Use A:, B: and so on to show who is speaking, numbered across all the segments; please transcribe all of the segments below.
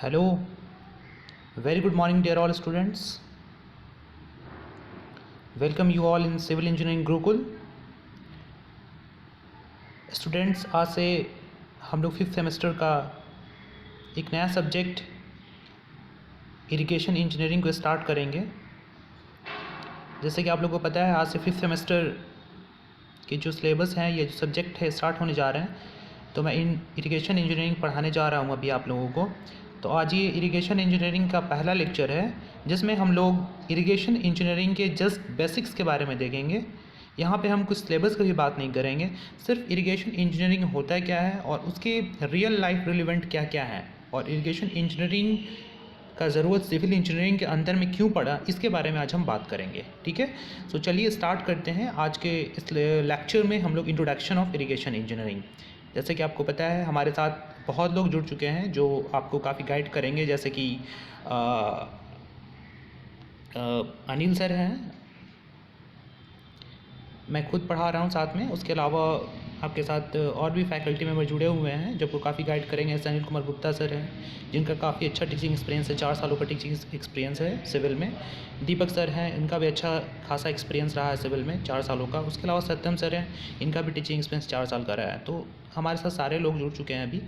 A: Hello, very good morning, dear all students. Welcome you all in Civil Engineering Gurukul. Students, आज से हम लोग 5th semester का एक नया सब्जेक्ट इरिगेशन इंजीनियरिंग को स्टार्ट करेंगे। जैसे कि आप लोगों को पता है, आज से 5th सेमेस्टर के जो सिलेबस हैं, ये जो सब्जेक्ट है स्टार्ट होने जा रहे हैं। तो मैं इरिगेशन इंजीनियरिंग पढ़ाने जा रहा हूँ अभी आप लोगों को। तो आज ये इरिगेशन इंजीनियरिंग का पहला लेक्चर है, जिसमें हम लोग इरिगेशन इंजीनियरिंग के जस्ट बेसिक्स के बारे में देखेंगे। यहाँ पे हम कुछ सिलेबस की भी बात नहीं करेंगे, सिर्फ इरिगेशन इंजीनियरिंग होता है क्या है और उसके रियल लाइफ रिलेवेंट क्या क्या है, और इरिगेशन इंजीनियरिंग का ज़रूरत सिविल इंजीनियरिंग के अंदर में क्यों पड़ा, इसके बारे में आज हम बात करेंगे। ठीक है, सो चलिए स्टार्ट करते हैं। आज के इस लेक्चर में हम लोग इंट्रोडक्शन ऑफ इरिगेशन इंजीनियरिंग। जैसे कि आपको पता है, हमारे साथ बहुत लोग जुड़ चुके हैं जो आपको काफ़ी गाइड करेंगे। जैसे कि अनिल सर हैं, मैं खुद पढ़ा रहा हूँ साथ में। उसके अलावा आपके साथ और भी फैकल्टी मेंबर जुड़े हुए हैं जो आपको काफ़ी गाइड करेंगे। ऐसे अनिल कुमार गुप्ता सर हैं, जिनका काफ़ी अच्छा टीचिंग एक्सपीरियंस है, 4 सालों का टीचिंग एक्सपीरियंस है सिविल में। दीपक सर हैं, इनका भी अच्छा खासा एक्सपीरियंस रहा है सिविल में, 4 सालों का। उसके अलावा सत्यम सर हैं, इनका भी टीचिंग एक्सपीरियंस 4 साल का रहा है। तो हमारे साथ सारे लोग जुड़ चुके हैं अभी,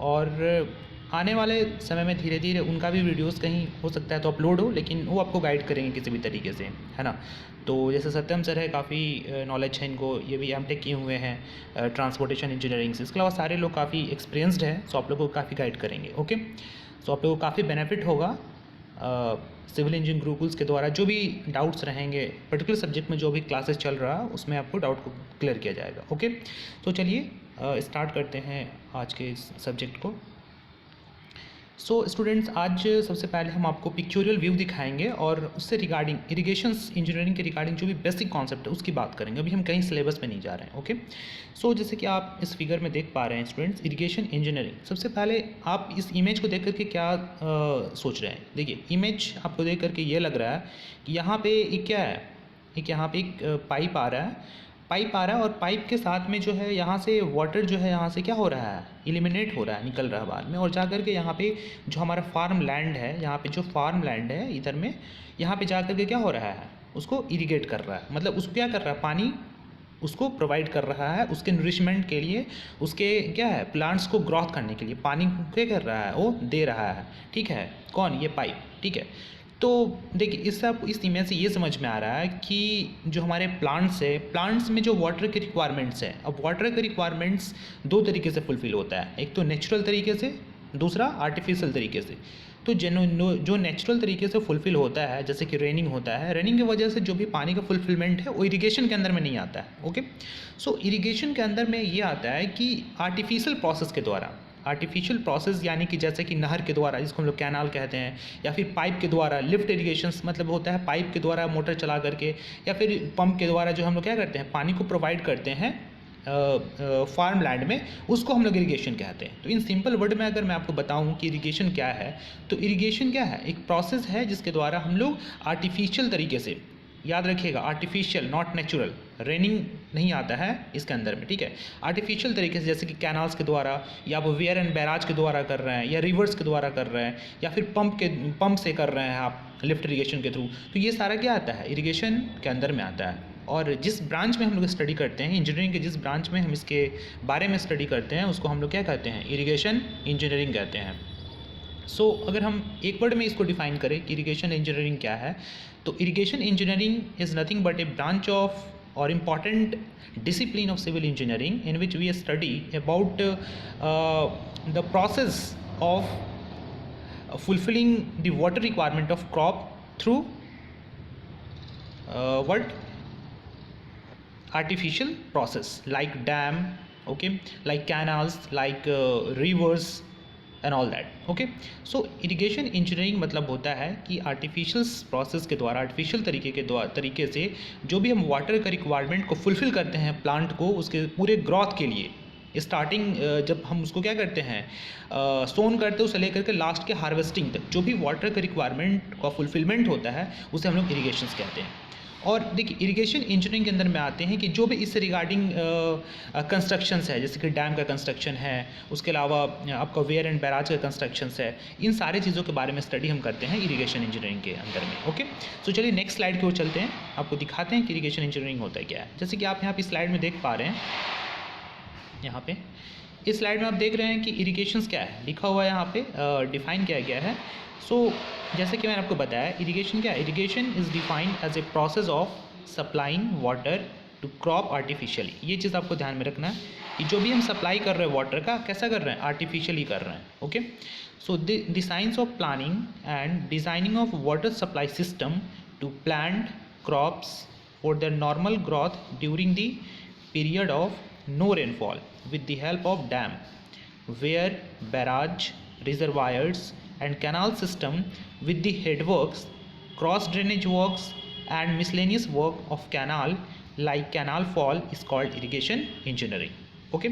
A: और आने वाले समय में धीरे धीरे उनका भी वीडियोस कहीं हो सकता है तो अपलोड हो, लेकिन वो आपको गाइड करेंगे किसी भी तरीके से, है ना। तो जैसे सत्यम सर है, काफ़ी नॉलेज है इनको, ये भी एमटेक किए हुए हैं ट्रांसपोर्टेशन इंजीनियरिंग से। इसके अलावा सारे लोग काफ़ी एक्सपीरियंसड हैं, सो आप लोग को काफ़ी गाइड करेंगे। ओके, सो आप लोग को काफ़ी बेनिफिट होगा सिविल इंजीनियरिंग गुरुकुल्स के द्वारा। जो भी डाउट्स रहेंगे पर्टिकुलर सब्जेक्ट में, जो भी क्लासेस चल रहा है उसमें आपको डाउट को क्लियर किया जाएगा। ओके, तो चलिए स्टार्ट करते हैं आज के इस सब्जेक्ट को। सो स्टूडेंट्स, आज सबसे पहले हम आपको पिक्चोरियल व्यू दिखाएंगे और उससे रिगार्डिंग इरिगेशन इंजीनियरिंग के रिगार्डिंग जो भी बेसिक कॉन्सेप्ट है उसकी बात करेंगे। अभी हम कहीं सिलेबस में नहीं जा रहे हैं। ओके, सो जैसे कि आप इस फिगर में देख पा रहे हैं स्टूडेंट्स, इरिगेशन इंजीनियरिंग। सबसे पहले आप इस इमेज को देख करके क्या सोच रहे हैं? देखिए, इमेज आपको देख करके ये लग रहा है कि यहाँ पे एक क्या है, एक यहाँ पे एक पाइप आ रहा है, और पाइप के साथ में जो है यहाँ से वाटर जो है यहाँ से क्या हो रहा है, एलिमिनेट हो रहा है, निकल रहा है बाद में, और जा कर के यहाँ पे जो हमारा फार्म लैंड है, यहाँ पे जो फार्म लैंड है इधर में, यहाँ पे जा कर के क्या हो रहा है, उसको इरिगेट कर रहा है। मतलब उसको क्या कर रहा है, पानी उसको प्रोवाइड कर रहा है, उसके नरिशमेंट के लिए, उसके क्या है, प्लांट्स को ग्रोथ करने के लिए पानी क्या कर रहा है, वो दे रहा है। ठीक है, कौन? ये पाइप। ठीक है, तो देखिए इससे आप इस इमेज से ये समझ में आ रहा है कि जो हमारे प्लांट्स है, प्लांट्स में जो वाटर के रिक्वायरमेंट्स है, अब वाटर के रिक्वायरमेंट्स 2 तरीके से फुलफ़िल होता है, एक तो नेचुरल तरीके से, दूसरा आर्टिफिशियल तरीके से। तो जो नेचुरल तरीके से फुलफ़िल होता है, जैसे कि रेनिंग होता है, रेनिंग की वजह से जो भी पानी का फुलफिलमेंट है वो इरिगेशन के अंदर में नहीं आता है। ओके, सो इरिगेशन के अंदर में ये आता है कि आर्टिफिशियल प्रोसेस के द्वारा, आर्टिफिशियल प्रोसेस यानी कि जैसे कि नहर के द्वारा, जिसको हम लोग कैनाल कहते हैं, या फिर पाइप के द्वारा, लिफ्ट इरिगेशंस मतलब होता है पाइप के द्वारा मोटर चला करके, या फिर पंप के द्वारा जो हम लोग क्या करते हैं, पानी को प्रोवाइड करते हैं फार्म लैंड में, उसको हम लोग इरिगेशन कहते हैं। तो इन सिंपल वर्ड में अगर मैं आपको बताऊं कि इरिगेशन क्या है, तो इरिगेशन क्या है, एक प्रोसेस है जिसके द्वारा हम लोग आर्टिफिशियल तरीके से, याद रखिएगा आर्टिफिशियल नॉट नेचुरल, रेनिंग नहीं आता है इसके अंदर में। ठीक है, आर्टिफिशियल तरीके से, जैसे कि कैनाल्स के द्वारा, या वो वेयर एंड बैराज के द्वारा कर रहे हैं, या रिवर्स के द्वारा कर रहे हैं, या फिर पंप से कर रहे हैं आप लिफ्ट इरिगेशन के थ्रू। तो ये सारा क्या आता है, इरिगेशन के अंदर में आता है। और जिस ब्रांच में हम लोग स्टडी करते हैं, इंजीनियरिंग के जिस ब्रांच में हम इसके बारे में स्टडी करते हैं, उसको हम लोग क्या कहते हैं, इरिगेशन इंजीनियरिंग कहते हैं। सो अगर हम एक वर्ड में इसको डिफाइन करें कि इरिगेशन इंजीनियरिंग क्या है, तो irrigation engineering is nothing but A branch of or important discipline of civil engineering in which we study about the process of fulfilling the water requirement of crop through what artificial process like dam, okay, like canals, like rivers and all that. Okay, so irrigation engineering मतलब होता है कि artificial process के द्वारा, artificial तरीके से जो भी हम वाटर का रिक्वायरमेंट को फुलफ़िल करते हैं प्लांट को, उसके पूरे ग्रोथ के लिए, स्टार्टिंग जब हम उसको क्या करते हैं, सोन करते हैं, उसे लेकर के लास्ट के हार्वेस्टिंग तक जो भी वाटर का रिक्वायरमेंट का फुलफिलमेंट होता है, उसे हम लोग इरिगेशंस कहते हैं। और देखिए इरिगेशन इंजीनियरिंग के अंदर में आते हैं कि जो भी इससे रिगार्डिंग कंस्ट्रक्शंस है, जैसे कि डैम का कंस्ट्रक्शन है, उसके अलावा आपका वेयर एंड बैराज का कंस्ट्रक्शंस है, इन सारी चीज़ों के बारे में स्टडी हम करते हैं इरिगेशन इंजीनियरिंग के अंदर में। ओके, तो चलिए नेक्स्ट स्लाइड की ओर चलते हैं, आपको दिखाते हैं कि इरिगेशन इंजीनियरिंग होता है क्या है। जैसे कि आप यहाँ पे स्लाइड में देख पा रहे हैं, यहाँ पे इस स्लाइड में आप देख रहे हैं कि इरिगेशंस क्या है, लिखा हुआ है यहाँ पे, डिफाइन किया गया है। सो जैसे कि मैंने आपको बताया, इरिगेशन क्या है, irrigation is defined as a process of supplying water to crop artificially. ये चीज़ आपको ध्यान में रखना है कि जो भी हम सप्लाई कर रहे हैं वाटर का, कैसा कर रहे हैं, आर्टिफिशियली कर रहे हैं। Okay, so the science of planning and designing of water supply system to plant crops for their normal growth during the period of no rainfall with the help of dam, where barrage, reservoirs and canal system with the headworks, cross drainage works and miscellaneous work of canal like canal fall is called irrigation engineering. Okay,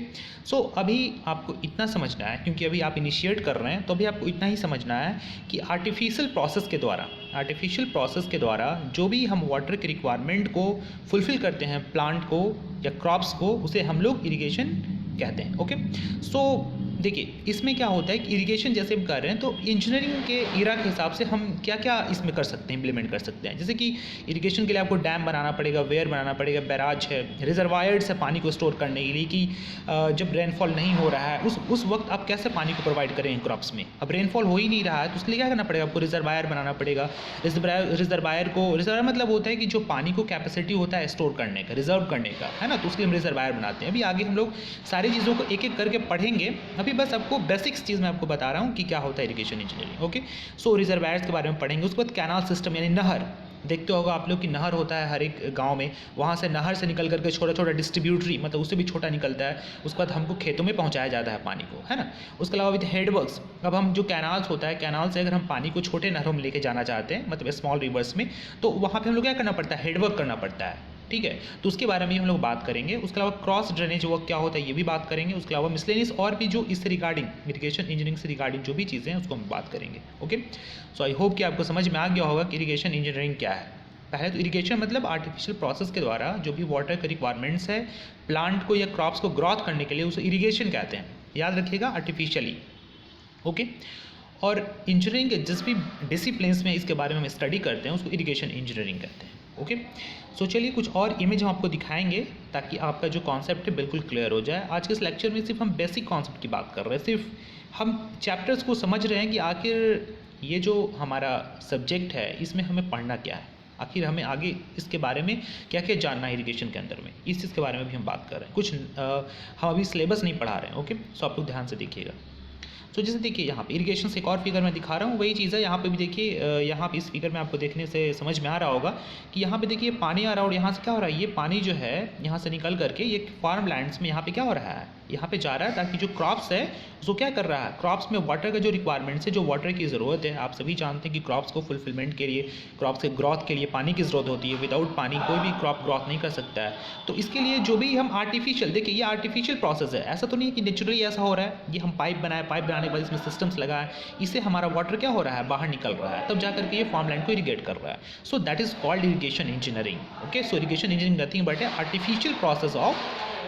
A: so अभी आपको इतना समझना है, क्योंकि अभी आप initiate कर रहे हैं, तो अभी आपको इतना ही समझना है कि आर्टिफिशियल प्रोसेस के द्वारा जो भी हम वाटर की रिक्वायरमेंट को फुलफ़िल करते हैं, प्लांट को या क्रॉप्स को, उसे हम लोग इरिगेशन कहते हैं। ओके, सो देखिए इसमें क्या होता है कि इरिगेशन जैसे हम कर रहे हैं, तो इंजीनियरिंग के इरा के हिसाब से हम क्या क्या इसमें कर सकते हैं, इम्प्लीमेंट कर सकते हैं। जैसे कि इरिगेशन के लिए आपको डैम बनाना पड़ेगा, वेयर बनाना पड़ेगा, बैराज है, रिजर्वायर्स है पानी को स्टोर करने के लिए, कि जब रेनफॉल नहीं हो रहा है उस वक्त आप कैसे पानी को प्रोवाइड करें क्रॉप्स में। अब रेनफॉल हो ही नहीं रहा है तो उसके लिए क्या करना पड़ेगा, आपको रिजर्वायर बनाना पड़ेगा। रिजर्वायर मतलब होता है कि जो पानी को कैपेसिटी होता है स्टोर करने का, रिजर्व करने का, है ना, तो उसके लिए हम रिजर्वायर बनाते हैं। अभी आगे हम लोग सारी चीज़ों को एक एक करके पढ़ेंगे, अभी बस आपको बेसिक्स चीज़ मैं आपको बता रहा हूँ कि क्या होता है इरिगेशन इंजीनियरिंग। ओके, सो रिजर्वायर्स के बारे में पढ़ेंगे, उसके बाद कैनाल सिस्टम यानी नहर, देखते होगा आप लोग कि नहर होता है हर एक गांव में, वहाँ से नहर से निकल करके छोटा छोटा डिस्ट्रीब्यूटरी, मतलब उससे भी छोटा निकलता है, उसके बाद हमको खेतों में पहुँचाया जाता है पानी को, है ना। उसके अलावा विद हेडवर्क्स, अब हम जो कैनाल्स होता है, कैनाल से अगर हम पानी को छोटे नहरों में लेके जाना चाहते हैं, मतलब स्मॉल रिवर्स में, तो वहाँ पर हम लोग क्या करना पड़ता है, हेडवर्क करना पड़ता है। ठीक है, तो उसके बारे में हम लोग बात करेंगे। उसके अलावा क्रॉस ड्रेनेज वर्क क्या होता है ये भी बात करेंगे। उसके अलावा मिसलेनियस और भी जो इससे रिगार्डिंग इरिगेशन इंजीनियरिंग से रिगार्डिंग जो भी चीज़ें हैं उसको हम बात करेंगे। ओके, सो आई होप कि आपको समझ में आ गया होगा कि इरिगेशन इंजीनियरिंग क्या है। पहले तो इरिगेशन मतलब आर्टिफिशियल प्रोसेस के द्वारा जो भी वाटर के रिक्वायरमेंट्स है प्लांट को या क्रॉप्स को ग्रोथ करने के लिए, उसे इरिगेशन कहते हैं, याद रखिएगा, आर्टिफिशियली। ओके, और इंजीनियरिंग के जिस भी डिसिप्लिन्स में इसके बारे में हम स्टडी करते हैं उसको इरिगेशन इंजीनियरिंग कहते हैं। ओके, सो चलिए कुछ और इमेज हम आपको दिखाएंगे ताकि आपका जो कॉन्सेप्ट है बिल्कुल क्लियर हो जाए। आज के इस लेक्चर में सिर्फ हम बेसिक कॉन्सेप्ट की बात कर रहे हैं, सिर्फ हम चैप्टर्स को समझ रहे हैं कि आखिर ये जो हमारा सब्जेक्ट है इसमें हमें पढ़ना क्या है, आखिर हमें आगे इसके बारे में क्या क्या जानना है इरिगेशन के अंदर में, इस चीज़ के बारे में भी हम बात कर रहे हैं। कुछ हम अभी सिलेबस नहीं पढ़ा रहे हैं। ओके, सो आप लोग ध्यान से देखिएगा। तो जैसे देखिए यहाँ पे इरिगेशन से एक और फिगर मैं दिखा रहा हूँ, वही चीज़ है यहाँ पे भी देखिए, यहाँ पे इस फिगर में आपको देखने से समझ में आ रहा होगा कि यहाँ पे देखिए पानी आ रहा है, और यहाँ से क्या हो रहा है, ये पानी जो है यहाँ से निकल करके ये फार्म लैंड्स में यहाँ पे क्या हो रहा है, यहाँ पे जा रहा है, ताकि जो क्रॉप्स है उसको क्या कर रहा है, क्रॉप्स में वाटर का जो रिक्वायरमेंट्स है, जो वाटर की ज़रूरत है, आप सभी जानते हैं कि क्रॉप्स को फुलफिलमेंट के लिए, क्रॉप्स के ग्रोथ के लिए पानी की ज़रूरत होती है। विदाउट पानी कोई भी क्रॉप ग्रोथ नहीं कर सकता है। तो इसके लिए जो भी हम आर्टिफिशियल, देखिए ये आर्टिफिशियल प्रोसेस है, ऐसा तो नहीं है कि नेचुरली ऐसा हो रहा है। ये हम पाइप बनाए, पाइप बनाने के बाद इसमें सिस्टम्स लगा है, इससे हमारा वाटर क्या हो रहा है, बाहर निकल रहा है, तब जा करके ये फार्म लैंड को इरिगेट कर रहा है। So that is called irrigation engineering. Okay, so irrigation engineering nothing but a artificial process of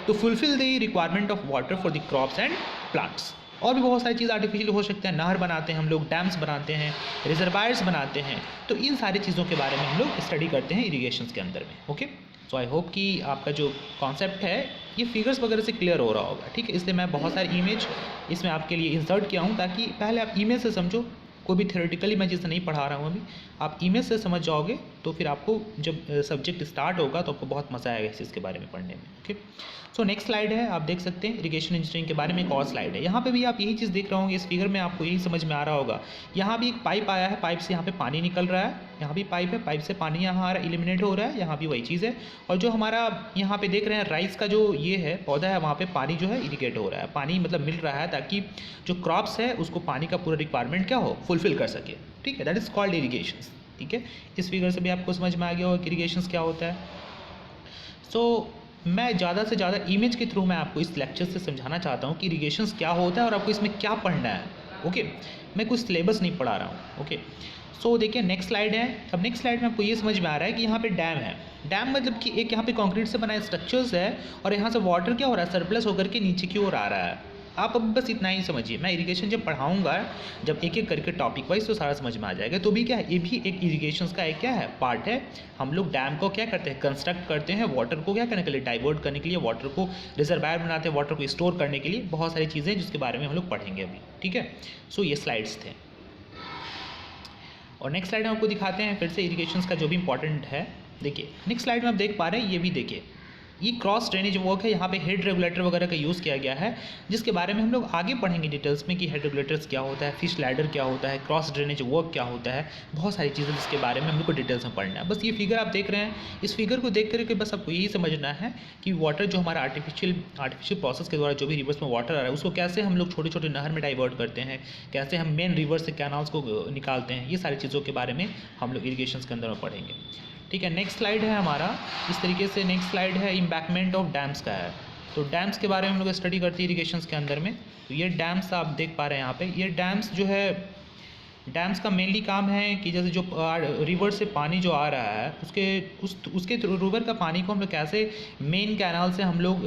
A: to fulfil the requirement of water for the crops and plants. और भी बहुत सारी चीज़ आर्टिफिशियल हो सकते हैं, नहर बनाते हैं हम लोग, डैम्स बनाते हैं, रिजर्वायर्स बनाते हैं, तो इन सारी चीज़ों के बारे में हम लोग स्टडी करते हैं इरिगेशन के अंदर में। ओके, सो आई होप कि आपका जो कॉन्सेप्ट है ये फिगर्स वगैरह से क्लियर हो रहा होगा। ठीक है, इसलिए मैं बहुत सारी इमेज इसमें आपके लिए इंसर्ट किया हूँ ताकि पहले आप इमेज से समझो, कोई भी थ्योरेटिकली मैं चीज़ नहीं पढ़ा रहा हूँ अभी, आप इमेज से समझ जाओगे तो फिर आपको जब सब्जेक्ट स्टार्ट होगा तो आपको बहुत मज़ा आएगा इस चीज़ के बारे में पढ़ने में। ओके, सो नेक्स्ट स्लाइड है, आप देख सकते हैं इरिगेशन इंजीनियरिंग के बारे में एक और स्लाइड है। यहाँ पे भी आप यही चीज़ देख रहे होंगे, इस फिगर में आपको यही समझ में आ रहा होगा। यहाँ भी एक पाइप आया है, पाइप से यहाँ पे पानी निकल रहा है, यहाँ भी पाइप है, पाइप से पानी यहाँ आ रहा है, इलिमिनेट हो रहा है, यहाँ भी वही चीज़ है। और जो हमारा यहाँ पे देख रहे हैं राइस का जो ये है पौधा है, वहाँ पे पानी जो है इरिगेट हो रहा है, पानी मतलब मिल रहा है ताकि जो क्रॉप्स है उसको पानी का पूरा रिक्वायरमेंट क्या हो, फुलफिल कर सके। ठीक है, दैट इज़ कॉल्ड इरिगेशन। ठीक है, इस फिगर से भी आपको समझ में आ गया होगा कि इरिगेशन क्या होता है। सो मैं ज़्यादा से ज़्यादा इमेज के थ्रू मैं आपको इस लेक्चर से समझाना चाहता हूँ कि इरिगेशन क्या होता है और आपको इसमें क्या पढ़ना है। ओके, मैं कुछ सिलेबस नहीं पढ़ा रहा हूँ। ओके, सो देखिए नेक्स्ट स्लाइड है। अब नेक्स्ट स्लाइड में आपको ये समझ में आ रहा है कि यहाँ पे डैम है। डैम मतलब कि एक यहाँ पे कंक्रीट से बना स्ट्रक्चर्स है और यहाँ से वाटर क्या हो रहा है, सरप्लस होकर के नीचे की ओर आ रहा है। आप अब बस इतना ही समझिए, मैं इरिगेशन जब पढ़ाऊंगा, जब एक एक करके टॉपिक वाइज, तो सारा समझ में आ जाएगा। तो भी क्या है, ये भी एक इरिगेशन का एक क्या है, पार्ट है। हम लोग डैम को क्या करते हैं, कंस्ट्रक्ट करते हैं, वाटर को क्या करने के लिए, डाइवर्ट करने के लिए, वाटर को रिजर्वायर बनाते हैं, वाटर को स्टोर करने के लिए, बहुत सारी चीज़ें जिसके बारे में हम लोग पढ़ेंगे अभी। ठीक है, सो ये स्लाइड्स थे और नेक्स्ट स्लाइड में आपको दिखाते हैं फिर से इरिगेशन का जो भी इंपॉर्टेंट है। देखिए नेक्स्ट स्लाइड में आप देख पा रहे हैं, ये भी देखिए, ये क्रॉस ड्रेनेज वर्क है। यहाँ पे हेड रेगुलेटर वगैरह का यूज़ किया गया है, जिसके बारे में हम लोग आगे पढ़ेंगे डिटेल्स में कि हेड रेगुलेटर्स क्या होता है, फिश लैडर क्या होता है, क्रॉस ड्रेनेज वर्क क्या होता है, बहुत सारी चीज़ें जिसके बारे में हम लोग को डिटेल्स में पढ़ना है। बस ये फिगर आप देख रहे हैं, इस फिगर को देख करके बस आपको यही समझना है कि वाटर जो हमारा आर्टिफिशियल प्रोसेस के द्वारा जो भी रिवर्स में वाटर आ रहा है, उसको कैसे हम लोग छोटे छोटे नहर में डाइवर्ट करते हैं, कैसे हम मेन रिवर से कैनाल्स को निकालते हैं, ये सारी चीज़ों के बारे में हम लोग इरिगेशन के अंदर में पढ़ेंगे। ठीक है, नेक्स्ट स्लाइड है हमारा इस तरीके से, नेक्स्ट स्लाइड है इम्बैकमेंट ऑफ डैम्स का है। तो डैम्स के बारे में हम लोग स्टडी करते हैं इरिगेशन के अंदर में। तो ये डैम्स आप देख पा रहे हैं यहाँ पे, ये डैम्स जो है, डैम्स का मेनली काम है कि जैसे जो रिवर से पानी जो आ रहा है, उसके रिवर का पानी को हम लोग कैसे मेन कैनाल से हम लोग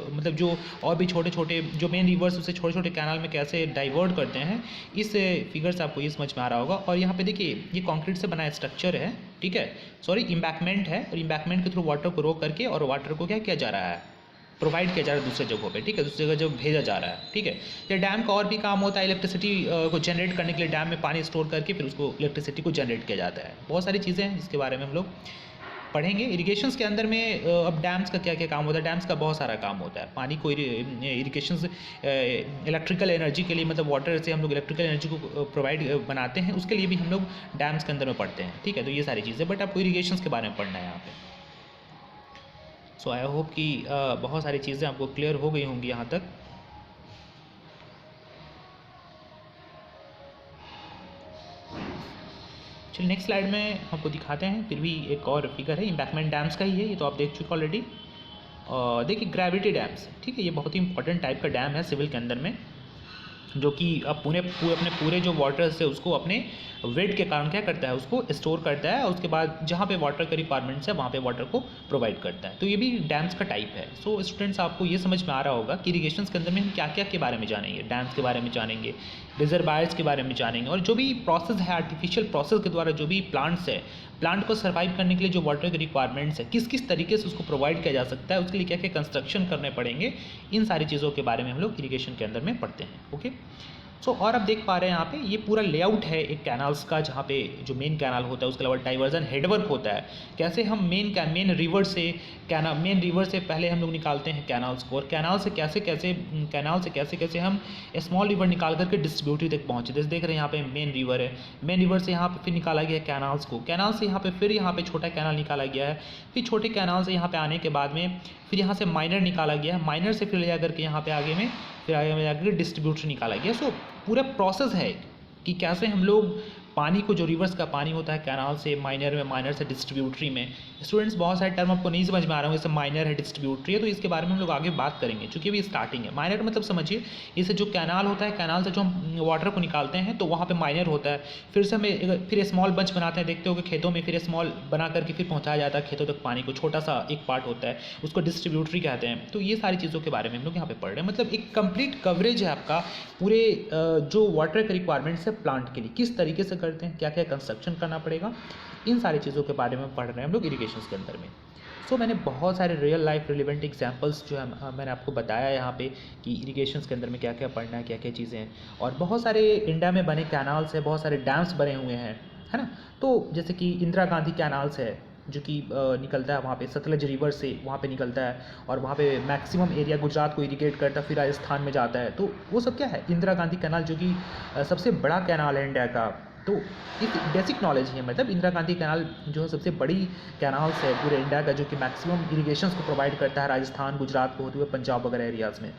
A: मतलब जो और भी छोटे छोटे जो मेन रिवर्स उसे छोटे छोटे कैनाल में कैसे डाइवर्ट करते हैं, इस फिगर से आपको ये समझ में आ रहा होगा। और यहाँ पे देखिए ये कंक्रीट से बना स्ट्रक्चर है, ठीक है, सॉरी इम्बैकमेंट है, और इम्बैकमेंट के थ्रू वाटर को रोक करके और वाटर को क्या किया जा रहा है, प्रोवाइड किया जा रहा है दूसरे जगहों पे। ठीक है, दूसरी जगह जब भेजा जा रहा है। ठीक है, ये डैम का और भी काम होता है, इलेक्ट्रिसिटी को जनरेट करने के लिए डैम में पानी स्टोर करके फिर उसको इलेक्ट्रिसिटी को जनरेट किया जाता है। बहुत सारी चीज़ें हैं जिसके बारे में हम लोग पढ़ेंगे इरिगेशंस के अंदर में। अब डैम्स का क्या क्या काम होता है, डैम्स का बहुत सारा काम होता है। पानी को इरिगेशंस इलेक्ट्रिकल एनर्जी के लिए, मतलब वाटर से हम लोग इलेक्ट्रिकल एनर्जी को प्रोवाइड बनाते हैं, उसके लिए भी हम लोग डैम्स के अंदर में पढ़ते हैं। ठीक है, तो ये सारी चीज़ें, बट आपको इरिगेशंस के बारे में पढ़ना है यहाँ पे। सो आई होप कि बहुत सारी चीज़ें आपको क्लियर हो गई होंगी यहाँ तक। चलिए नेक्स्ट स्लाइड में आपको दिखाते हैं, फिर भी एक और फिगर है, इम्बैकमेंट डैम्स का ही है, ये तो आप देख चुके ऑलरेडी। देखिए ग्रेविटी डैम्स, ठीक है, ये बहुत ही इंपॉर्टेंट टाइप का डैम है सिविल के अंदर में, जो कि अब अपने पूरे जो वाटर से उसको अपने वेट के कारण क्या करता है, उसको स्टोर करता है, और उसके बाद जहाँ पे वाटर का रिक्वायरमेंट्स है वहाँ पे वाटर को प्रोवाइड करता है। तो ये भी डैम्स का टाइप है। सो स्टूडेंट्स, आपको ये समझ में आ रहा होगा कि इरिगेशन के अंदर में हम क्या क्या के बारे में जानेंगे, डैम्स के बारे में जानेंगे, रिजर्वायर्स के बारे में जानेंगे, और जो भी प्रोसेस है आर्टिफिशियल प्रोसेस के द्वारा जो भी प्लांट्स है, प्लांट को सर्वाइव करने के लिए जो वाटर की रिक्वायरमेंट्स है, किस किस तरीके से उसको प्रोवाइड किया जा सकता है, उसके लिए क्या क्या कंस्ट्रक्शन करने पड़ेंगे, इन सारी चीज़ों के बारे में हम लोग इरिगेशन के अंदर में पढ़ते हैं। ओके, सो और आप देख पा रहे हैं यहाँ पे ये पूरा लेआउट है एक कैनाल्स का, जहाँ पे जो मेन कैनाल होता है उसके अलावा डाइवर्जन हेडवर्क होता है, कैसे हम मेन रिवर से पहले हम लोग निकालते हैं कैनाल्स को, और कैनाल से कैसे हम स्मॉल रिवर निकाल करके डिस्ट्रीब्यूटरी तक पहुँचे। जैसे देख रहे हैं यहाँ पे मेन रिवर है, मेन रिवर से यहाँ पे फिर निकाला गया है कैनाल्स को, कैनाल से यहाँ पे फिर यहाँ पे छोटा कैनाल निकाला गया है, फिर छोटे कैनाल से यहाँ पे आने के बाद में फिर यहाँ से माइनर निकाला गया है, माइनर से फिर ले जाकर के यहाँ पे आगे में जाकर डिस्ट्रीब्यूटर निकाला गया। सो पूरा प्रोसेस है कि कैसे हम लोग पानी को, जो रिवर्स का पानी होता है कैनाल से माइनर में, माइनर से डिस्ट्रीब्यूटरी में। स्टूडेंट्स, बहुत सारे टर्म आपको नहीं समझ में आ रहा होंगे, जैसे माइनर है, डिस्ट्रीब्यूटरी है, तो इसके बारे में हम लोग आगे बात करेंगे, क्योंकि अभी स्टार्टिंग है। माइनर मतलब समझिए, इसे जो कैनाल होता है, कैनाल से जो हम वाटर को निकालते हैं तो वहाँ पे माइनर होता है, फिर से हमें फिर स्मॉल बंच बनाते हैं, देखते हो कि खेतों में फिर स्मॉल बना करके फिर पहुँचाया जाता है खेतों तक पानी को, छोटा सा एक पार्ट होता है, उसको डिस्ट्रीब्यूटरी कहते हैं। तो ये सारी चीज़ों के बारे में हम लोग यहाँ पे पढ़ रहे हैं, मतलब एक कंप्लीट कवरेज है आपका पूरे जो वाटर के रिक्वायरमेंट्स है प्लांट के लिए, किस तरीके से करते हैं, क्या क्या कंस्ट्रक्शन करना पड़ेगा, इन सारी चीज़ों के बारे में पढ़ रहे हैं हम लोग इरिगेशन के अंदर में। सो मैंने बहुत सारे रियल लाइफ रिलेवेंट एग्जांपल्स जो है मैंने आपको बताया यहाँ पे कि इरिगेशन के अंदर में क्या क्या पढ़ना है, क्या क्या चीज़ें हैं, और बहुत सारे इंडिया में बने कैनाल्स है, बहुत सारे डैम्स बने हुए हैं, है ना। तो जैसे कि इंदिरा गांधी कैनाल्स है जो कि निकलता है वहाँ पे सतलज रिवर से, वहाँ पे निकलता है, और वहाँ पे मैक्सिमम एरिया गुजरात को इरिगेट करता है, फिर राजस्थान में जाता है। तो वो सब क्या है, इंदिरा गांधी कैनाल, जो कि सबसे बड़ा कैनाल है इंडिया का। तो एक बेसिक नॉलेज है, मतलब इंदिरा गांधी कैनाल जो है सबसे बड़ी कैनाल्स है पूरे इंडिया का, जो कि मैक्सिमम इरिगेशन को प्रोवाइड करता है राजस्थान, गुजरात को होते हुए पंजाब वगैरह एरियाज़ में।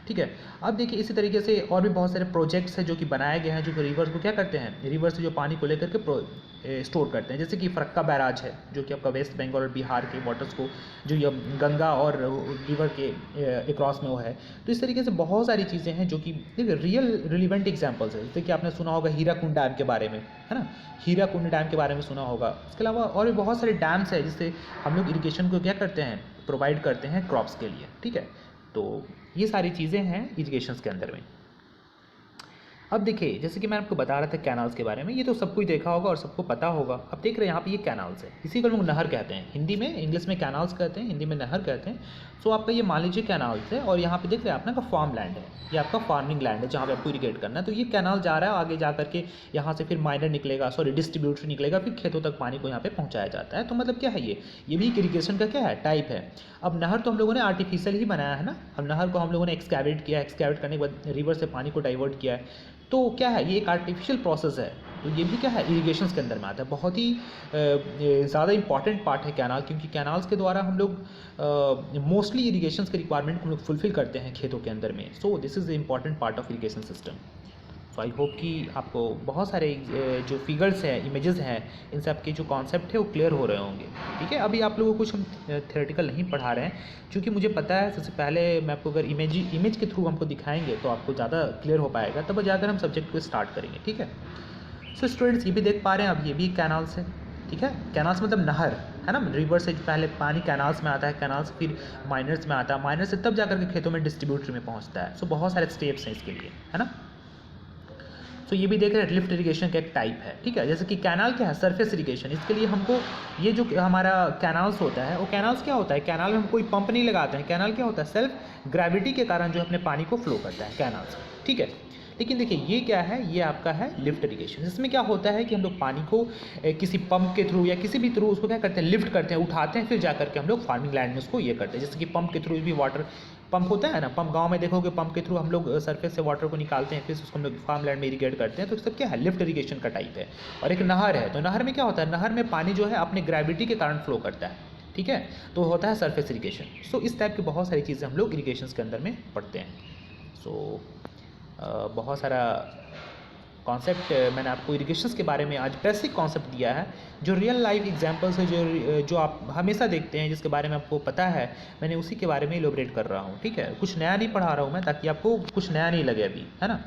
A: ठीक है। अब देखिए इसी तरीके से और भी बहुत सारे प्रोजेक्ट्स हैं जो कि बनाए गए हैं, जो कि रिवर्स को क्या करते हैं, रिवर से जो पानी को लेकर के स्टोर करते हैं। जैसे कि फरक्का बैराज है जो कि आपका वेस्ट बंगाल और बिहार के वाटर्स को, जो ये गंगा और रिवर के अक्रॉस में वो है। तो इस तरीके से बहुत सारी चीज़ें हैं जो कि रियल रिलीवेंट एग्जाम्पल्स है। जैसे कि आपने सुना होगा हीराकुंड डैम के बारे में, है ना, हीराकुंड डैम के बारे में सुना होगा। इसके अलावा और भी बहुत सारे डैम्स हैं जिससे हम लोग इरिगेशन को क्या करते हैं, प्रोवाइड करते हैं क्रॉप्स के लिए, ठीक है। तो ये सारी चीज़ें हैं इरिगेशंस के अंदर में। अब देखिए जैसे कि मैं आपको बता रहा था कैनाल्स के बारे में, ये तो सब कुछ देखा होगा और सबको पता होगा। अब देख रहे हैं यहाँ पे ये कैनाल्स है, इसी को लोग नहर कहते हैं हिंदी में, इंग्लिश में कैनाल्स कहते हैं, हिंदी में नहर कहते हैं। सो आपका ये मान लीजिए कैनाल्स है और यहाँ पे देख रहे हैं अपना का फार्म लैंड है, ये आपका फार्मिंग लैंड है जहाँ पे आपको इरीगेट करना है। तो ये कैनाल जा रहा है आगे जा करके, यहाँ से फिर माइनर निकलेगा, सॉरी डिस्ट्रीब्यूटर निकलेगा, फिर खेतों तक पानी को यहाँ पे पहुँचाया जाता है। तो मतलब क्या है, ये भी एक इरीगेशन का क्या है, टाइप है। अब नहर तो हम लोगों ने आर्टिफिशियल ही बनाया है ना, अब नहर को हम लोगों ने एक्सकैवेट किया, एक्सकैवेट करने के बाद रिवर से पानी को डाइवर्ट किया है। तो क्या है, ये एक आर्टिफिशियल प्रोसेस है। तो ये भी क्या है, इरिगेशंस के अंदर में आता है। बहुत ही ज़्यादा इंपॉर्टेंट पार्ट है कैनाल, क्योंकि कैनाल्स के द्वारा हम लोग मोस्टली इरिगेशंस के रिक्वायरमेंट को हम लोग फुलफिल करते हैं खेतों के अंदर में। So this is the important part of irrigation system. So I hope कि आपको बहुत सारे जो फिगर्स हैं, इमेजेस हैं, इन सब के जो कॉन्सेप्ट है वो क्लियर हो रहे होंगे, ठीक है। अभी आप लोगों को कुछ हम थ्योरेटिकल नहीं पढ़ा रहे हैं, क्योंकि मुझे पता है सबसे पहले मैं आपको अगर इमेज के थ्रू हमको दिखाएंगे तो आपको ज़्यादा क्लियर हो पाएगा, तब जाकर हम सब्जेक्ट को स्टार्ट करेंगे, ठीक है। सो स्टूडेंट्स ये भी देख पा रहे हैं, अब ये भी कैनाल्स है, ठीक है। कैनाल्स मतलब नहर है ना, रिवर से पहले पानी कैनाल्स में आता है, कैनाल्स फिर माइनर्स में आता है, माइनर से तब जाकर के खेतों में डिस्ट्रीब्यूटर में पहुँचता है। सो बहुत सारे स्टेप्स हैं इसके लिए, है ना। तो ये भी देख रहे हैं लिफ्ट इरिगेशन का एक टाइप है, ठीक है। जैसे कि कैनाल क्या है, सरफेस इरिगेशन। इसके लिए हमको ये जो हमारा कैनाल्स होता है, वो कैनाल्स क्या होता है, कैनाल में हम कोई पंप नहीं लगाते हैं। कैनाल क्या होता है, सेल्फ ग्रेविटी के कारण जो अपने पानी को फ्लो करता है कैनाल्स, ठीक है। लेकिन देखिए ये क्या है, ये आपका है लिफ्ट इरिगेशन। इसमें क्या होता है कि हम लोग पानी को किसी पंप के थ्रू या किसी भी थ्रू उसको क्या करते हैं, लिफ्ट करते हैं, उठाते हैं, फिर जा करके हम लोग फार्मिंग लैंड में उसको ये करते हैं। जैसे कि पंप के थ्रू भी वाटर पंप होता है ना, पंप गांव में देखोगे, पंप के थ्रू हम लोग सरफेस से वाटर को निकालते हैं, फिर उसको हम लोग फार्म लैंड में इरीगेट करते हैं। तो सब क्या है, लिफ्ट इरीगेशन का टाइप है। और एक नहर है, तो नहर में क्या होता है, नहर में पानी जो है अपने ग्रेविटी के कारण फ्लो करता है, ठीक है। तो होता है सरफेस इरीगेशन। सो इस टाइप की बहुत सारी चीज़ें हम लोग इरीगेशन के अंदर में पढ़ते हैं। सो बहुत सारा कॉन्सेप्ट मैंने आपको इरिगेशंस के बारे में आज बेसिक कॉन्सेप्ट दिया है, जो रियल लाइफ एग्जांपल्स है, जो आप हमेशा देखते हैं, जिसके बारे में आपको पता है, मैंने उसी के बारे में इलोबरेट कर रहा हूँ, ठीक है। कुछ नया नहीं पढ़ा रहा हूँ मैं, ताकि आपको कुछ नया नहीं लगे अभी, है ना।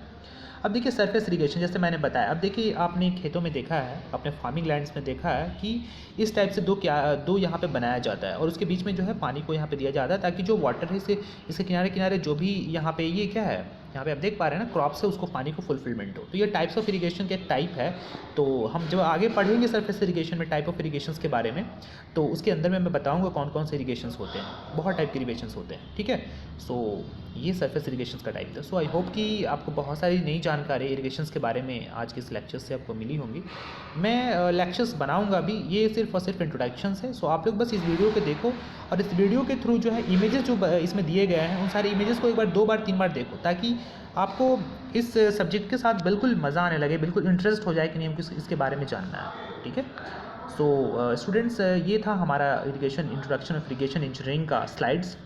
A: अब देखिए सरफेस इरिगेशन जैसे मैंने बताया। अब देखिए आपने खेतों में देखा है, अपने फार्मिंग लैंड्स में देखा है कि इस टाइप से दो यहाँ पे बनाया जाता है, और उसके बीच में जो है पानी को यहाँ पे दिया जाता है, ताकि जो वाटर है इसके किनारे किनारे जो भी यहाँ पे ये क्या है, यहाँ पे आप देख पा रहे हैं ना, क्रॉप से उसको पानी को फुलफिलमेंट हो। तो ये टाइप्स ऑफ इरिगेशन के एक टाइप है। तो हम जब आगे पढ़ेंगे सरफेस इरिगेशन में टाइप ऑफ इरिगेशंस के बारे में, तो उसके अंदर में मैं बताऊंगा कौन कौन से इरिगेशंस होते हैं। बहुत टाइप के इरिगेशंस होते हैं, ठीक है। सो ये सरफेस इरिगेशंस का टाइप था। सो आई होप कि आपको बहुत सारी नई जानकारी इरिगेशंस के बारे में आज के इस लेक्चर से आपको मिली होंगी। मैं लेक्चर्स बनाऊंगा अभी, ये सिर्फ और सिर्फ इंट्रोडक्शंस है। सो आप लोग बस इस वीडियो को देखो, और इस वीडियो के थ्रू जो है इमेजेस जो इसमें दिए गए हैं, उन सारे इमेजेस को एक बार 2 बार 3 बार देखो, ताकि आपको इस सब्जेक्ट के साथ बिल्कुल मज़ा आने लगे, बिल्कुल इंटरेस्ट हो जाए कि नहीं हमको इसके बारे में जानना है, ठीक है। सो स्टूडेंट्स ये था हमारा irrigation, introduction of irrigation engineering का स्लाइड्स।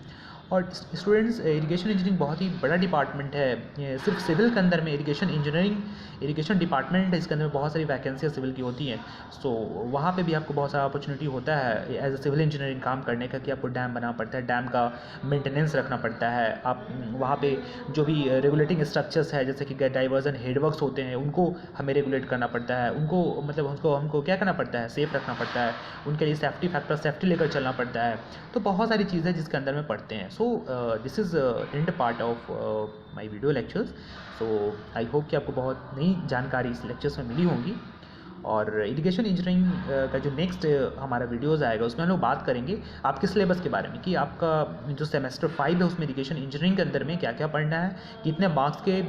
A: और स्टूडेंट्स इरिगेशन इंजीनियरिंग बहुत ही बड़ा डिपार्टमेंट है। ये सिर्फ सिविल के अंदर में इरिगेशन इंजीनियरिंग इरिगेशन डिपार्टमेंट है, इसके अंदर में बहुत सारी वैकेंसियाँ सिविल की होती हैं। सो वहाँ पे भी आपको बहुत सारा अपॉर्चुनिटी होता है एज ए सिविल इंजीनियरिंग काम करने का, कि आपको डैम बनाना पड़ता है, डैम का मेंटेनेंस रखना पड़ता है। आप वहाँ पे जो भी रेगुलेटिंग स्ट्रक्चर्स है, जैसे कि डाइवर्जन हेडवर्क्स होते हैं, उनको हमें रेगुलेट करना पड़ता है, उनको मतलब उनको हमको क्या करना पड़ता है, सेफ रखना पड़ता है, उनके लिए सेफ्टी फैक्टर सेफ्टी लेकर चलना पड़ता है। तो बहुत सारी चीज़ें जिसके अंदर में पढ़ते हैं। So this is and part of my video lectures. So I hope कि आपको बहुत नई जानकारी इस लेक्चर्स में मिली होंगी। और इरिगेशन इंजीनियरिंग का जो नेक्स्ट हमारा वीडियोज़ आएगा, उसमें हम लोग बात करेंगे आपके सिलेबस के बारे में, कि आपका जो सेमेस्टर 5 है उसमें इरिगेशन इंजीनियरिंग के अंदर में क्या क्या पढ़ना है, कितने मार्क्स के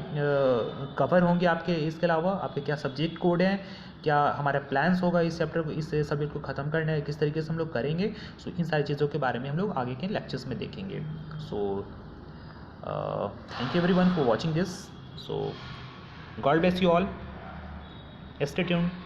A: कवर होंगे आपके, इसके अलावा आपके क्या सब्जेक्ट कोड हैं, क्या हमारा प्लान्स होगा इस चैप्टर को, इस सब्जेक्ट को ख़त्म करना है, किस तरीके से हम लोग करेंगे। सो इन सारी चीज़ों के बारे में हम लोग आगे के लेक्चर्स में देखेंगे। So thank you everyone for watching this. So God bless you all, stay tuned.